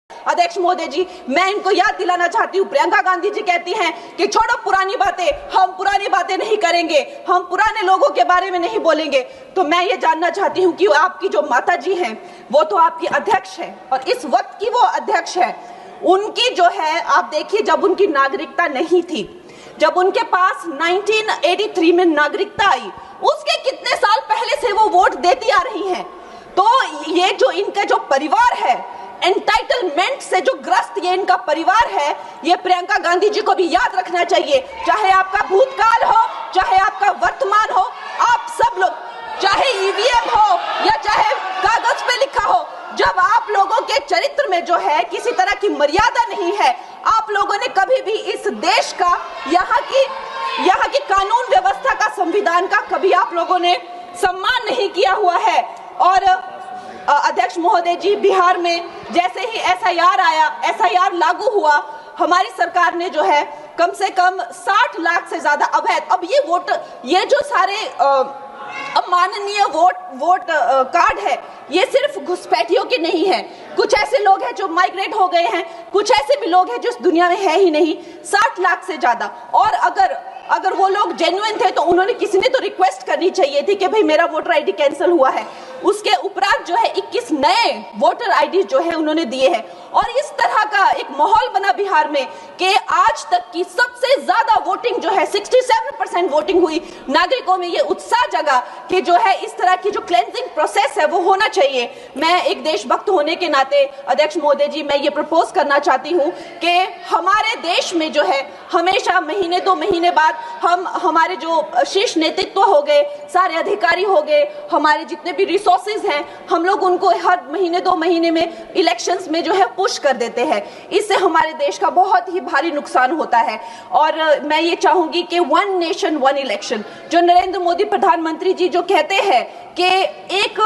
अध्यक्ष महोदय जी, मैं इनको याद दिलाना चाहती हूँ, प्रियंका गांधी जी कहती हैं कि छोड़ो पुरानी बातें, हम पुरानी बातें नहीं करेंगे, हम पुराने लोगों के बारे में नहीं बोलेंगे। तो मैं ये जानना चाहती हूँ कि आपकी जो माता जी हैं वो तो आपकी अध्यक्ष है और इस वक्त की वो अध्यक्ष है। उनकी जो है, आप देखिए, जब उनकी नागरिकता नहीं थी, जब उनके पास 1983 में नागरिकता आई, उसके कितने साल पहले से वो वोट देती आ रही हैं। तो ये जो इनका जो परिवार है, एंटाइटलमेंट से जो ग्रस्त ये इनका परिवार है, ये प्रियंका गांधी जी को भी याद रखना चाहिए। चाहे आपका भूतकाल हो, चाहे आपका वर्तमान हो, आप सब लोग, चाहे ईवीएम हो या चाहे कागज पे लिखा हो, जब आप लोगों के चरित्र में जो है किसी तरह की मर्यादा नहीं है, आप लोगों ने कभी भी इस देश का, यहाँ की कानून व्यवस्था का, संविधान का कभी आप लोगों ने सम्मान नहीं किया हुआ है। और अध्यक्ष महोदय जी, बिहार में जैसे ही एसआईआर आया, एसआईआर लागू हुआ, हमारी सरकार ने जो है कम से कम 60 लाख से ज्यादा अवैध, अब ये वोट, ये जो सारे अमाननीय वोट कार्ड है, ये सिर्फ घुसपैठियों के नहीं है। कुछ ऐसे लोग हैं जो माइग्रेट हो गए हैं, कुछ ऐसे भी लोग हैं जो इस दुनिया में है ही नहीं। 60 लाख से ज्यादा। और अगर वो लोग जेन्युइन थे तो उन्होंने, किसी ने तो रिक्वेस्ट करनी चाहिए थी कि भाई मेरा वोटर आईडी कैंसिल हुआ है। उसके उपरांत जो है 21 नए वोटर आईडी जो है उन्होंने दिए हैं। और इस तरह का एक माहौल बना बिहार में कि आज तक की सबसे ज्यादा वोटिंग जो है, 67% वोटिंग हुई। नागरिकों में ये उत्साह जगा कि जो है इस तरह की जो क्लेंजिंग प्रोसेस है वो होना चाहिए। मैं एक देशभक्त होने के नाते अध्यक्ष महोदय जी, मैं ये प्रपोज करना चाहती हूँ कि हमारे देश में जो है हमेशा महीने 2 महीने बाद हमारे जो शीर्ष नेतृत्व हो गए, सारे अधिकारी हो गए, हमारे जितने भी रिसोर्सेज हैं, हम लोग उनको हर महीने 2 महीने में इलेक्शंस में जो है पुश कर देते हैं। इससे हमारे देश का बहुत ही भारी नुकसान होता है। और मैं ये चाहूंगी कि 1 नेशन 1 इलेक्शन, जो नरेंद्र मोदी प्रधानमंत्री जी जो कहते हैं कि एक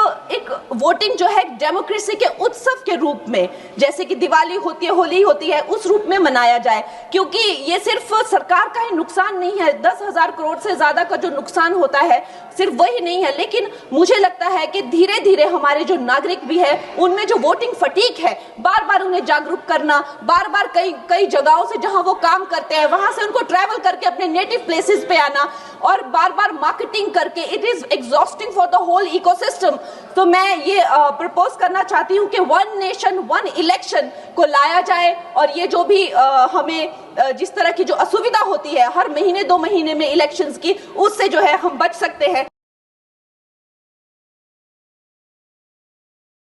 वोटिंग जो है डेमोक्रेसी के उत्सव के रूप में, जैसे कि दिवाली होती है, होली होती है, उस रूप में मनाया जाए। क्योंकि ये सिर्फ सरकार का ही नुकसान नहीं है, 10,000 करोड़ से ज्यादा का जो नुकसान होता है सिर्फ वही नहीं है, लेकिन मुझे लगता है कि धीरे धीरे हमारे जो नागरिक भी है उनमें जो वोटिंग फटीक है, बार बार उन्हें जागरूक करना, बार बार कई जगहों से जहां वो काम करते हैं वहां से उनको ट्रैवल करके अपने नेटिव प्लेसेस पे आना और बार बार मार्केटिंग करके, it is exhausting for the whole ecosystem. तो मैं ये प्रपोज करना चाहती हूँ कि 1 नेशन 1 इलेक्शन को लाया जाए और ये जो भी हमें जिस तरह की जो असुविधा होती है हर महीने 2 महीने में इलेक्शंस की, उससे जो है हम बच सकते हैं।